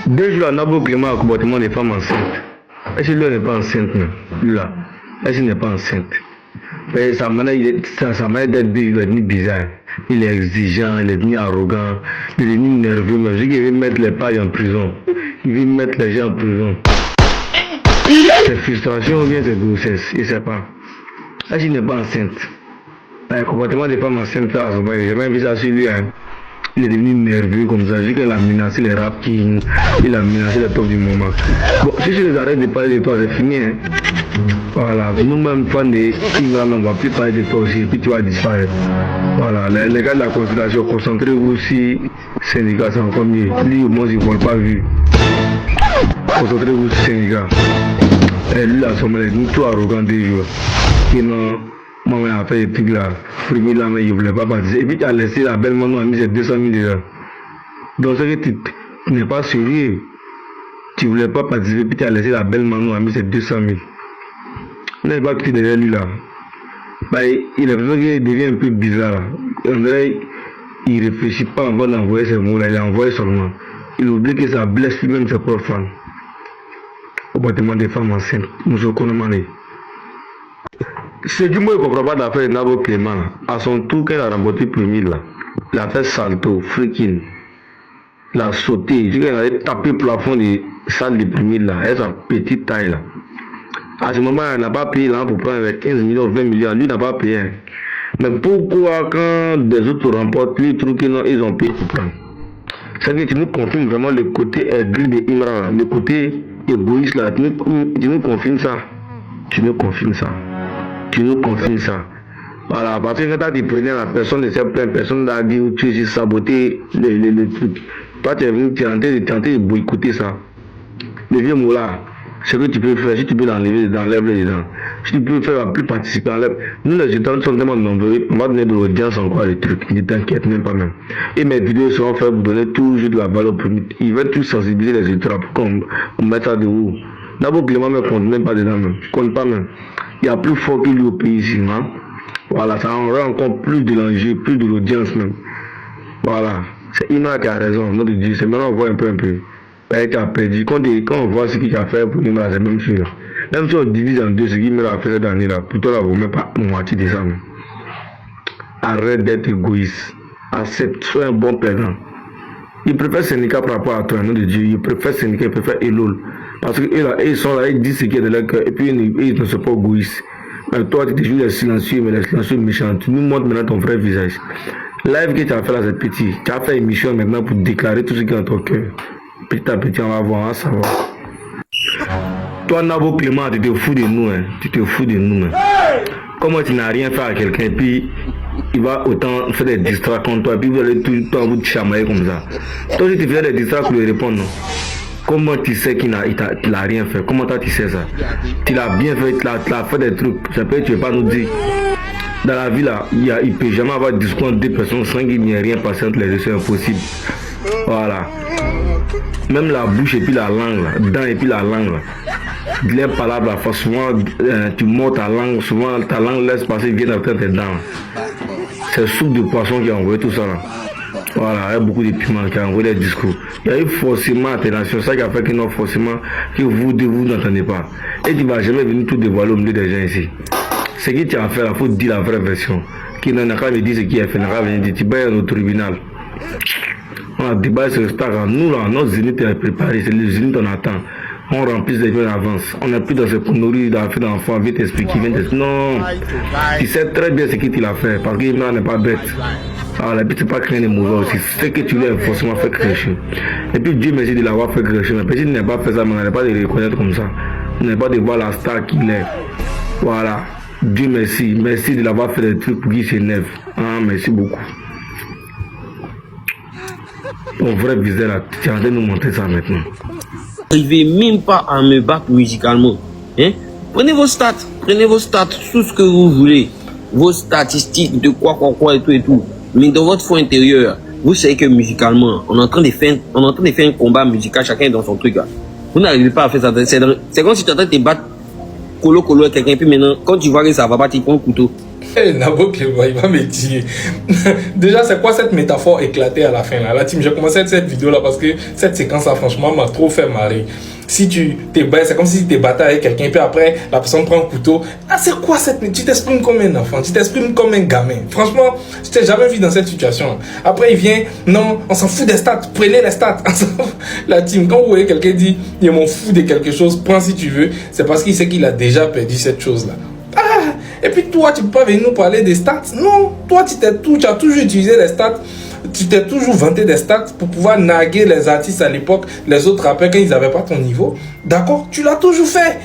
2 jours à Nabo Clément, comportement des femmes enceintes. Est-ce que lui n'est pas enceinte, non? Lui là. Est-ce qu'il n'est pas enceinte? Mais sa manière d'être devenu bizarre. Il est exigeant, il est devenu arrogant, il est devenu nerveux. Mais je dis qu'il veut mettre les pailles en prison. Il veut mettre les gens en prison. C'est frustration ou bien c'est grossesse, il ne sait pas. Est-ce qu'il n'est pas enceinte? Le comportement des femmes enceintes, j'ai même vu ça sur lui. Hein. Il est devenu nerveux comme ça. J'ai vu qu'il a menacé les rap kings, il a menacé les top du moment. Bon, si je les arrête de parler de toi, c'est fini. Hein. Voilà, nous-mêmes, fans des kings, on ne va plus parler de toi aussi, et puis tu vas disparaître. Voilà, les gars de la consultation, concentrez-vous aussi, syndicat, c'est encore mieux. Lui, au moins, ils ne vont pas vu. Concentrez-vous sur syndicat. Et lui, là, il est tout arrogant des jours. Sinon, moi, on a fait des trucs là. Premier là, mais il ne voulait pas participer. Et puis, tu as laissé la belle maman, a mis ses 200 000 déjà. Donc, c'est que tu n'es pas sérieux. Tu ne voulais pas participer, puis tu as laissé la belle maman, a mis ses 200 000. Il n'est pas quitté derrière lui là. Bah, il a besoin qu'il devient un peu bizarre là. On dirait il ne réfléchit pas avant d'envoyer ces mots là, il a envoyé seulement. Il oublie que ça blesse lui-même ses propres fans. Au bâtiment des femmes enceintes, nous sommes demandé. Ce qui ne comprend pas d'affaire de Nabo Clément, à son tour qu'elle a remporté premier là, il a fait salto, freaking, il a sauté, je qu'elle a tapé le plafond de salle de premier là, elle sa petite taille là. À ce moment, elle n'a pas payé là pour prendre avec 15 millions, 20 millions, lui n'a pas payé. Mais pourquoi quand des autres remportent, lui trouve qu'ils ont payé pour prendre? C'est que tu nous confirmes vraiment le côté aigri de Imran, le côté égoïste là, tu nous confirmes ça. Tu nous confirmes ça. Tu nous confirmes ça. Voilà, parce que quand tu prenais la personne de cette pleine personne là, dit où tu as saboté le truc. Toi tu es venu tenter de boycotter ça. Le vieux mot là, ce que tu peux faire, si tu peux l'enlever, enlève-le dedans. Si tu peux faire plus participer, enlève. Nous les étudiants sont tellement nombreux, on va donner de l'audience encore les trucs, ne t'inquiète même pas même. Et mes vidéos seront faites pour donner toujours de la valeur première. Ils veulent tous sensibiliser les étudiants pour qu'on mette ça de haut. D'abord, Clément ne compte même pas dedans même, compte pas même. Il y a plus fort que lui au pays ici, hein? Voilà, ça aura encore plus de l'enjeu, plus de l'audience même. Voilà, c'est Imra qui a raison, notre Dieu, c'est maintenant on voit un peu. Ben, tu as perdu. Quand on voit ce qu'il a fait pour Imra, c'est même sûr. Même si on divise en deux, ce qu'Imra a fait cette année là, pour toi là, vous ne même pas moitié de ça. Même. Arrête d'être égoïste. Accepte, sois un bon perdant. Il préfère syndicat par rapport à toi, nom de Dieu. Il préfère syndicat, il préfère Elol. Parce qu'ils ils sont là, ils disent ce qu'il y a de leur cœur, et puis ils ne sont pas égoïstes. Mais toi, tu es toujours les silencieux, mais les silencieux méchants. Tu nous montres maintenant ton vrai visage. Live que tu as fait là, c'est petit. Tu as fait une émission maintenant pour déclarer tout ce qui est dans ton cœur. Petit à petit, on va voir, on va savoir. Toi, Nabo Clément, tu te fous de nous, hein. Tu te fous de nous, hein. Comment tu n'as rien fait à quelqu'un, et puis il va autant faire des distracts contre toi, et puis vous allez tout le temps vous chamailler comme ça. Toi, si tu fais des distracts pour lui répondre, non. Comment tu sais qu'il n'a rien fait? Comment toi tu sais ça? Tu l'as bien fait, tu l'as fait des trucs. Ça peut être, tu ne veux pas nous dire. Dans la vie là, il ne peut jamais avoir de discours entre deux personnes sans qu'il n'y ait rien passé entre les deux, c'est impossible. Voilà. Même la bouche et puis la langue, là, dents et puis la langue, là. Les palabres, là, souvent tu mords ta langue, souvent ta langue laisse passer bien après tes dents. C'est soupe de poisson qui a envoyé tout ça là. Voilà, il y a beaucoup de piments qui a envoyé des discours. Il y a eu forcément attention, ça qui a fait que non, forcément, que vous n'entendez pas. Et tu ne vas jamais venir tout dévoiler au milieu des gens ici. Ce que tu as fait, il faut dire la vraie version. Qui n'a qu'à me dire ce qu'il a fait, n'a qu'à venir dire, tu vas au tribunal. On a débat sur le stade. Nous, là, notre zénith est préparé, c'est le zénith on attend. On remplit les gens en avance. On n'est plus dans ces conneries d'affaires d'enfants, viens t'expliquer, non. Tu sais très bien ce qu'il a fait, parce qu'il n'est pas bête. Alors, la bête, c'est pas créer des mauvais aussi. C'est que tu l'as forcément fait crécher. Et puis, Dieu merci de l'avoir fait crécher. Mais peut-être qu'il n'a pas fait ça, mais on n'a pas de le reconnaître comme ça. On n'a pas de voir la star qu'il est. Voilà. Dieu merci. Merci de l'avoir fait des trucs pour qu'il s'énerve. Ah, merci beaucoup. Ton vrai visage là, tu es en train de nous montrer ça maintenant. N'arrivez même pas à me battre musicalement. Hein? Prenez vos stats, tout ce que vous voulez. Vos statistiques de quoi et tout. Mais dans votre fond intérieur, vous savez que musicalement, on est en train de faire un combat musical, chacun dans son truc là. Vous n'arrivez pas à faire ça. C'est comme si tu es en train de te battre colo avec quelqu'un, et puis maintenant, quand tu vois que ça va pas, tu prends le couteau. Nabo Pielwa, il va me tirer. Déjà, c'est quoi cette métaphore éclatée à la fin là? La team, j'ai commencé cette vidéo là parce que cette séquence là, franchement, m'a trop fait marrer. Si tu t'es battu, c'est comme si tu t'es battu avec quelqu'un, et puis après, la personne prend un couteau. Ah, c'est quoi cette. Tu t'exprimes comme un enfant, tu t'exprimes comme un gamin. Franchement, je t'ai jamais vu dans cette situation. Après, il vient, non, on s'en fout des stats, prenez les stats. La team, quand vous voyez quelqu'un dire, il m'en fout de quelque chose, prends si tu veux, c'est parce qu'il sait qu'il a déjà perdu cette chose là. Ah, et puis toi, tu peux pas venir nous parler des stats. Non, toi, tu as toujours utilisé les stats. Tu t'es toujours vanté des stats pour pouvoir narguer les artistes à l'époque, les autres rappeurs quand ils n'avaient pas ton niveau. D'accord? Tu l'as toujours fait.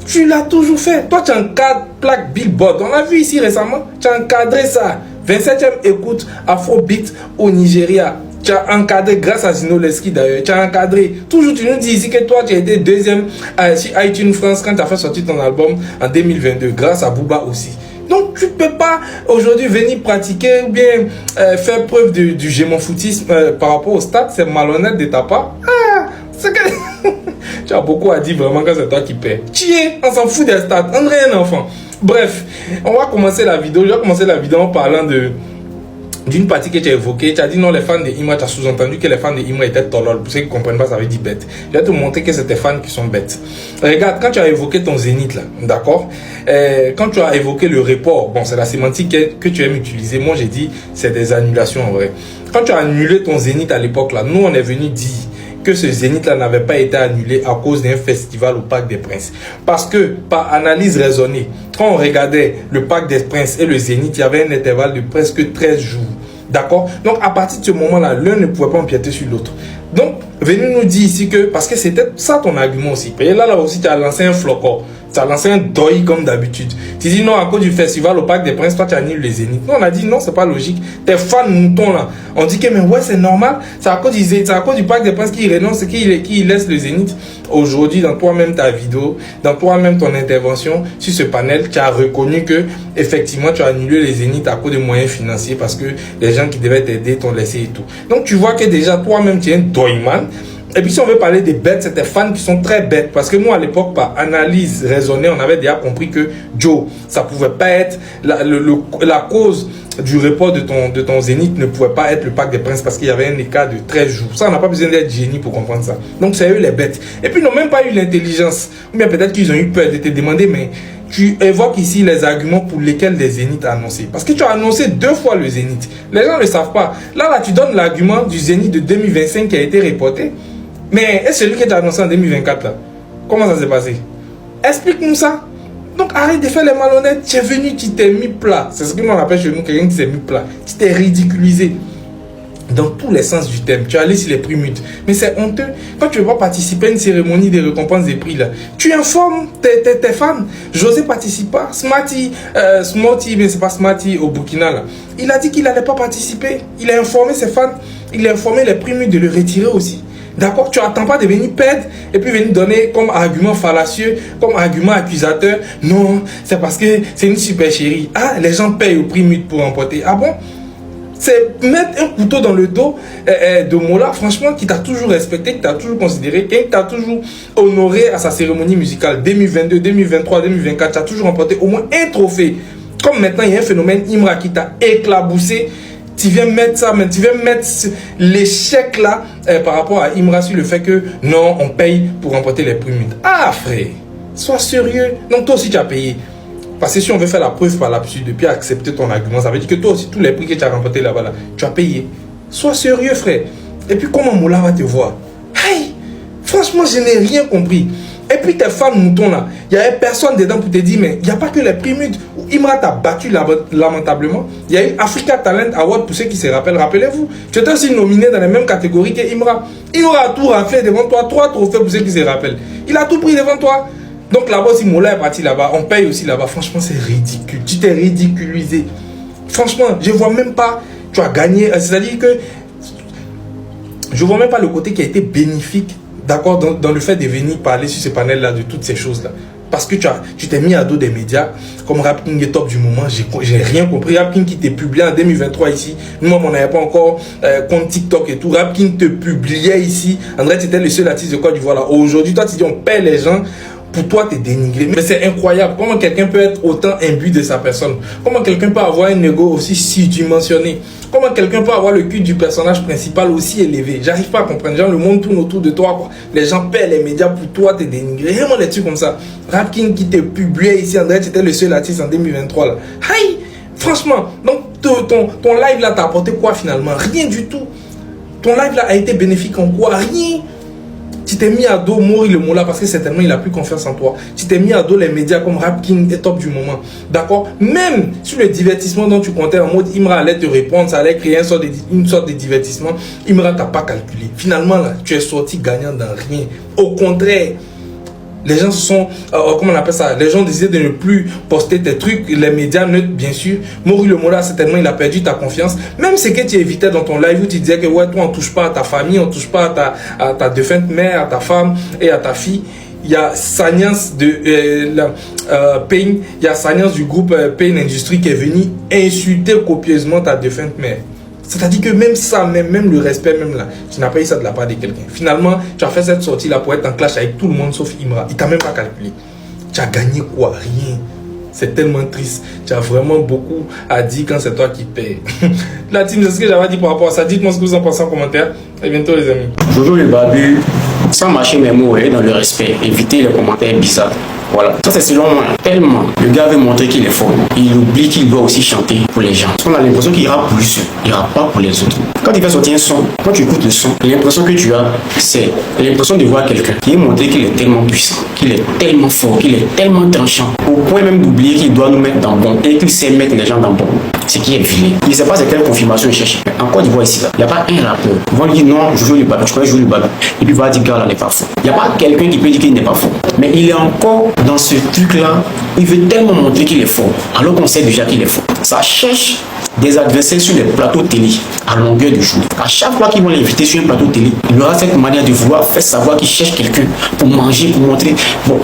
Tu l'as toujours fait. Toi, tu as encadré plaque Billboard. On l'a vu ici récemment. Tu as encadré ça. 27e écoute Afrobeat au Nigeria. Tu as encadré grâce à Zino Leski d'ailleurs. Tu as encadré. Toujours, tu nous dis ici que toi, tu as été deuxième chez iTunes France quand tu as fait sortir ton album en 2022. Grâce à Booba aussi. Donc, tu ne peux pas aujourd'hui venir pratiquer ou bien faire preuve du gémophotisme par rapport au stade. C'est malhonnête de ta part. Ah, c'est que... tu as beaucoup à dire vraiment quand c'est toi qui perds. Tiens, on s'en fout des stats. On est un enfant. Bref, on va commencer la vidéo. Je vais commencer la vidéo en parlant d'une partie que tu as évoquée. Tu as dit non, les fans de Imra, tu as sous-entendu que les fans de Imra étaient tolol. Pour ceux qui ne comprennent pas, ça veut dire bête. Je vais te montrer que c'est tes fans qui sont bêtes. Regarde, quand tu as évoqué ton zénith là, d'accord, quand tu as évoqué le report, bon, c'est la sémantique que tu aimes utiliser. Moi, j'ai dit, c'est des annulations en vrai. Quand tu as annulé ton zénith à l'époque là, nous, on est venu dire que ce zénith-là n'avait pas été annulé à cause d'un festival au Parc des Princes. Parce que, par analyse raisonnée, quand on regardait le Parc des Princes et le zénith, il y avait un intervalle de presque 13 jours. D'accord? Donc, à partir de ce moment-là, l'un ne pouvait pas empiéter sur l'autre. Donc, venez nous dire ici que, parce que c'était ça ton argument aussi. Et là aussi, tu as lancé un flocon. Tu as lancé un deuil comme d'habitude. Tu dis non, à cause du festival au Parc des Princes, toi tu annules les zéniths. Nous on a dit non, c'est pas logique. Tes fans moutons là, on dit que mais ouais, c'est normal. C'est à cause du Parc des Princes qui renonce, qui laisse le zénith. Aujourd'hui, dans toi-même ta vidéo, dans toi-même ton intervention sur ce panel, tu as reconnu que effectivement tu as annulé les zéniths à cause de moyens financiers parce que les gens qui devaient t'aider t'ont laissé et tout. Donc tu vois que déjà toi-même tu es un doyman. Et puis si on veut parler des bêtes, c'est des fans qui sont très bêtes. Parce que moi à l'époque, par analyse raisonnée, on avait déjà compris que Joe, ça pouvait pas être la cause du report de ton zénith ne pouvait pas être le Parc des Princes parce qu'il y avait un écart de 13 jours. Ça, on n'a pas besoin d'être génie pour comprendre ça. Donc c'est eux les bêtes. Et puis ils n'ont même pas eu l'intelligence. Ou bien peut-être qu'ils ont eu peur de te demander, mais tu évoques ici les arguments pour lesquels les zéniths a annoncé. Parce que tu as annoncé 2 fois le zénith. Les gens ne le savent pas. Là, tu donnes l'argument du zénith de 2025 qui a été reporté. Mais est-ce celui que tu as annoncé en 2024 là? Comment ça s'est passé? Explique-nous ça. Donc arrête de faire les malhonnêtes. Tu es venu, tu t'es mis plat. C'est ce que l'on appelle chez nous quelqu'un qui s'est mis plat. Tu t'es ridiculisé. Dans tous les sens du thème. Tu es allé sur les prix mutes. Mais c'est honteux. Quand tu ne veux pas participer à une cérémonie de récompense des prix là, tu informes tes fans. José participe pas. Smarty, mais c'est pas Smarty au Burkina là. Il a dit qu'il n'allait pas participer. Il a informé ses fans. Il a informé les prix mutes de le retirer aussi. D'accord, tu n'attends pas de venir perdre et puis venir donner comme argument fallacieux, comme argument accusateur. Non, c'est parce que c'est une super chérie. Ah, les gens payent au prix mute pour emporter. Ah bon? C'est mettre un couteau dans le dos de Mola, franchement, qui t'a toujours respecté, qui t'a toujours considéré, qui t'a toujours honoré à sa cérémonie musicale 2022, 2023, 2024. Tu as toujours remporté au moins un trophée. Comme maintenant, il y a un phénomène Imra qui t'a éclaboussé. Tu viens mettre ça, mais tu viens mettre l'échec là par rapport à Imra sur le fait que non, on paye pour remporter les prix mutes. Ah frère, sois sérieux. Donc toi aussi tu as payé. Parce que si on veut faire la preuve par l'absurde et puis accepter ton argument, ça veut dire que toi aussi tous les prix que tu as remportés là-bas, là, tu as payé. Sois sérieux frère. Et puis comment Moula va te voir? Hey, franchement je n'ai rien compris. Et puis tes fans moutons là, il n'y avait personne dedans pour te dire, mais il n'y a pas que les prix mutes où Imra t'a battu lamentablement. Il y a eu Africa Talent Award pour ceux qui se rappellent. Rappelez-vous, tu étais aussi nominé dans les mêmes catégories que Imra. Imra a tout raflé devant toi, 3 trophées pour ceux qui se rappellent. Il a tout pris devant toi. Donc là-bas aussi, Moula est parti là-bas, on paye aussi là-bas. Franchement, c'est ridicule. Tu t'es ridiculisé. Franchement, je ne vois même pas, tu as gagné. C'est-à-dire que je ne vois même pas le côté qui a été bénéfique. D'accord, dans le fait de venir parler sur ce panel-là de toutes ces choses-là. Parce que tu t'es mis à dos des médias, comme Rap King est top du moment, j'ai rien compris. Rap King qui t'est publié en 2023 ici, nous on n'avait pas encore compte TikTok et tout. Rap King te publiait ici. André, tu étais le seul artiste de Côte d'Ivoire là. Aujourd'hui, toi tu dis on paie les gens pour toi te dénigrer. Mais c'est incroyable comment quelqu'un peut être autant imbu de sa personne. Comment quelqu'un peut avoir un ego aussi surdimensionné. Comment quelqu'un peut avoir le cul du personnage principal aussi élevé. J'arrive pas à comprendre. Genre, le monde tourne autour de toi, quoi. Les gens paient les médias pour toi te dénigrer. Vraiment des trucs comme ça. Rap King qui te publiait ici, André, tu étais le seul artiste en 2023 là. Aïe! Franchement, donc ton live là t'a apporté quoi finalement? Rien du tout. Ton live là a été bénéfique en quoi? Rien. Tu t'es mis à dos Maurice le Mola parce que certainement il a plus confiance en toi. Tu t'es mis à dos les médias comme Rap King et Top du moment. D'accord? Même sur le divertissement dont tu comptais en mode Imra allait te répondre, ça allait créer une sorte de divertissement. Imra t'a pas calculé. Finalement là, tu es sorti gagnant dans rien. Au contraire, les gens sont, comment on appelle ça, les gens décident de ne plus poster tes trucs, les médias neutres bien sûr. Maurice le Mola, certainement il a perdu ta confiance. Même ce que tu évitais dans ton live où tu disais que ouais, toi on touche pas à ta famille, on touche pas à ta défunte mère, à ta femme et à ta fille. Il y a Sanyans de Pain, il y a Sanyans du groupe Pain Industries qui est venu insulter copieusement ta défunte mère. C'est-à-dire que même ça, même le respect, même là, tu n'as pas eu ça de la part de quelqu'un. Finalement, tu as fait cette sortie-là pour être en clash avec tout le monde sauf Imra. Il t'a même pas calculé. Tu as gagné quoi? Rien. C'est tellement triste. Tu as vraiment beaucoup à dire quand c'est toi qui payes. La team, c'est ce que j'avais dit par rapport à ça. Dites-moi ce que vous en pensez en commentaire. À bientôt les amis. Jojo le Babu, sans mâcher mes mots, dans le respect, éviter les commentaires bizarres. Voilà, ça c'est selon moi. Tellement le gars veut montrer qu'il est fort, il oublie qu'il doit aussi chanter pour les gens. Parce qu'on a l'impression qu'il rappe pour lui seul, il rappe pas pour les autres. Quand il fait sortir un son, quand tu écoutes le son, l'impression que tu as, c'est l'impression de voir quelqu'un qui veut montrer qu'il est tellement puissant, qu'il est tellement fort, qu'il est tellement tranchant, au point même d'oublier qu'il doit nous mettre dans bon et qu'il sait mettre les gens dans bon. Ce qui est vilain. Il ne sait pas c'est quelle confirmation il cherche. En Côte d'Ivoire ici, il n'y a pas un rappeur. Ils vont lui dire non, je joue le ballon, je peux jouer le ballon. Et puis il va dire gars là n'est pas fort. Il n'y a pas quelqu'un qui peut dire qu'il n'est pas fort. Mais il est encore dans ce truc-là, il veut tellement montrer qu'il est fort, alors qu'on sait déjà qu'il est fort. Ça cherche des adversaires sur les plateaux télé à longueur de jour. À chaque fois qu'ils vont l'inviter sur un plateau télé, il aura cette manière de vouloir faire savoir qu'il cherche quelqu'un pour manger, pour montrer. Bon,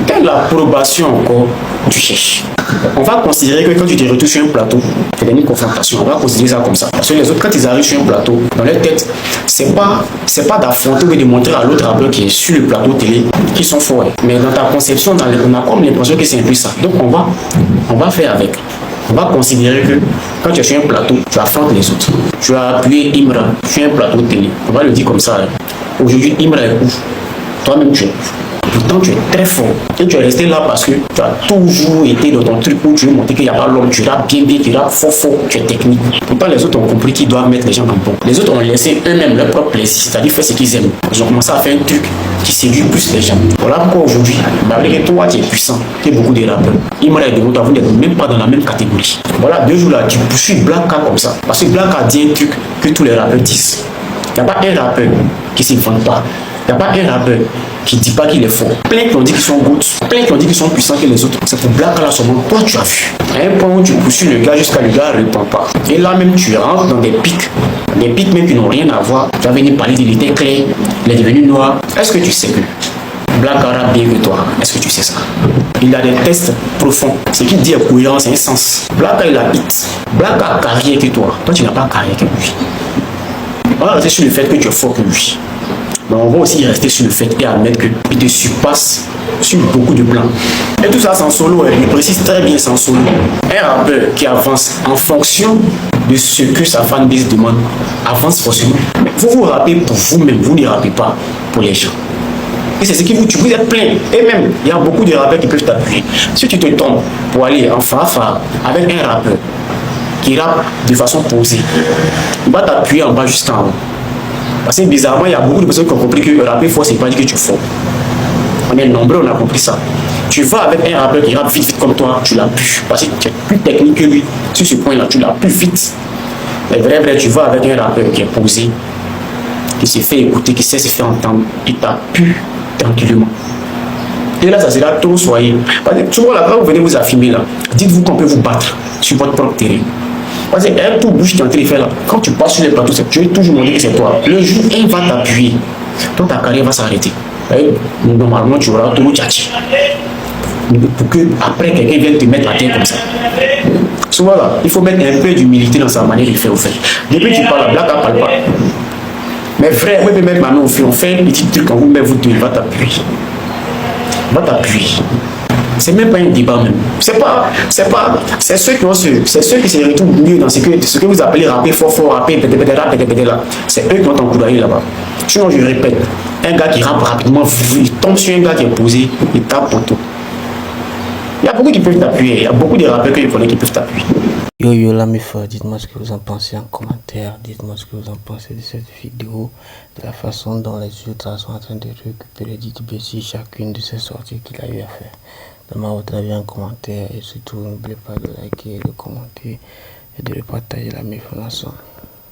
quelle approbation encore tu cherches? On va considérer que quand tu te retrouves sur un plateau, tu as une confrontation. On va considérer ça comme ça. Parce que les autres, quand ils arrivent sur un plateau, dans leur tête, c'est pas d'affronter ou de montrer à l'autre rappeur qui est sur le plateau télé qu'ils sont forts. Mais dans ta conception, on a comme l'impression que c'est impuissant. Donc on va faire avec. On va considérer que quand tu es sur un plateau, tu affrontes les autres. Tu as appuyé Imra sur un plateau télé. On va le dire comme ça. Aujourd'hui, Imra est ouf. Toi-même, tu es ouf. Pourtant, tu es très fort. Et tu es resté là parce que tu as toujours été dans ton truc où tu veux montrer qu'il n'y a pas l'homme. Tu rappes bien, tu rappes fort, tu es technique. Pourtant, les autres ont compris qu'ils doivent mettre les gens dans le bon. Les autres ont laissé eux-mêmes leur propre plaisir, c'est-à-dire faire ce qu'ils aiment. Ils ont commencé à faire un truc qui séduit plus les gens. Voilà pourquoi aujourd'hui, malgré que toi, tu es puissant, tu es beaucoup de rappeurs. Imra et Demoto, vous n'êtes même pas dans la même catégorie. Voilà, 2 jours là, tu poursuis Black K comme ça. Parce que Black K dit un truc que tous les rappeurs disent. Il n'y a pas un rappeur qui ne s'y vante pas. Il n'y a pas un rappeur qui ne dit pas qu'il est fort. Plein qui ont dit qu'ils sont good, plein qui ont dit qu'ils sont puissants que les autres. C'est pour Black là seulement. Toi, tu as vu. À un point où tu poursuis le gars jusqu'à le gars ne répond pas. Et là même, tu rentres dans des pics même qui n'ont rien à voir. Tu vas venir parler d'il était clair, il est devenu noir. Est-ce que tu sais que Black rappe bien que toi? Est-ce que tu sais ça? Il a des tests profonds. Ce qu'il dit est cohérent, c'est un sens. Black il a hit. Black a carrière que toi. Toi, tu n'as pas carrière que lui. On va rester sur le fait que tu es fort que lui. Mais on va aussi rester sur le fait et admettre qu'il te surpasse sur beaucoup de plans. Et tout ça sans solo, il précise très bien sans solo. Un rappeur qui avance en fonction de ce que sa fanbase demande, avance forcément. Vous vous rappelez pour vous-même, vous ne rappelez pas pour les gens. Et c'est ce qui vous êtes plein. Et même, il y a beaucoup de rappeurs qui peuvent t'appuyer. Si tu te tombes pour aller en fa avec un rappeur qui rappe de façon posée, il va t'appuyer en bas jusqu'en haut. Parce que bizarrement, il y a beaucoup de personnes qui ont compris que rapper fort, c'est pas dire que tu es fort. On est nombreux, on a compris ça. Tu vas avec un rappeur qui rappe vite comme toi, tu l'as pu. Parce que tu es plus technique que lui. Sur ce point-là, tu l'as plus vite. Mais vrai, tu vas avec un rappeur qui est posé, qui se fait écouter, qui sait se faire entendre, qui t'a pu tranquillement. Et là, ça sera trop soyez. Parce que souvent, là, quand vous venez vous affirmer, là, dites-vous qu'on peut vous battre sur votre propre terrain. Parce que un tout bouche qui est en train de faire là, quand tu passes sur les plateaux, tu veux toujours montrer que c'est toi. Le jour où il va t'appuyer, donc ta carrière va s'arrêter. Normalement, tu auras tout le tchatchi. Pour que après quelqu'un vienne te mettre à terre comme ça. Souvent là, il faut mettre un peu d'humilité dans sa manière de faire au fait. Depuis que tu parles, Black K parle pas. Mais frère, vous pouvez mettre ma main au feu, on fait un petit truc quand vous mettez vous deux, il va t'appuyer. va t'appuyer. C'est même pas un débat même. C'est ceux qui se retrouvent mieux dans ce que vous appelez rapper fort, rapper, là. C'est eux qui vont t'encourager là-bas. Sinon, je répète, un gars qui rappe rapidement, il tombe sur un gars qui est posé, il tape pour tout. Il y a beaucoup qui peuvent t'appuyer, il y a beaucoup de rappeurs qui peuvent t'appuyer. Yo la meuf, dites-moi ce que vous en pensez en commentaire, dites-moi ce que vous en pensez de cette vidéo, de la façon dont les ultras sont en train de récupérer DDBC chacune de ces sorties qu'il a eu à faire. Donnez-moi votre avis en commentaire et surtout n'oubliez pas de liker, de commenter et de le partager la meuf ensemble.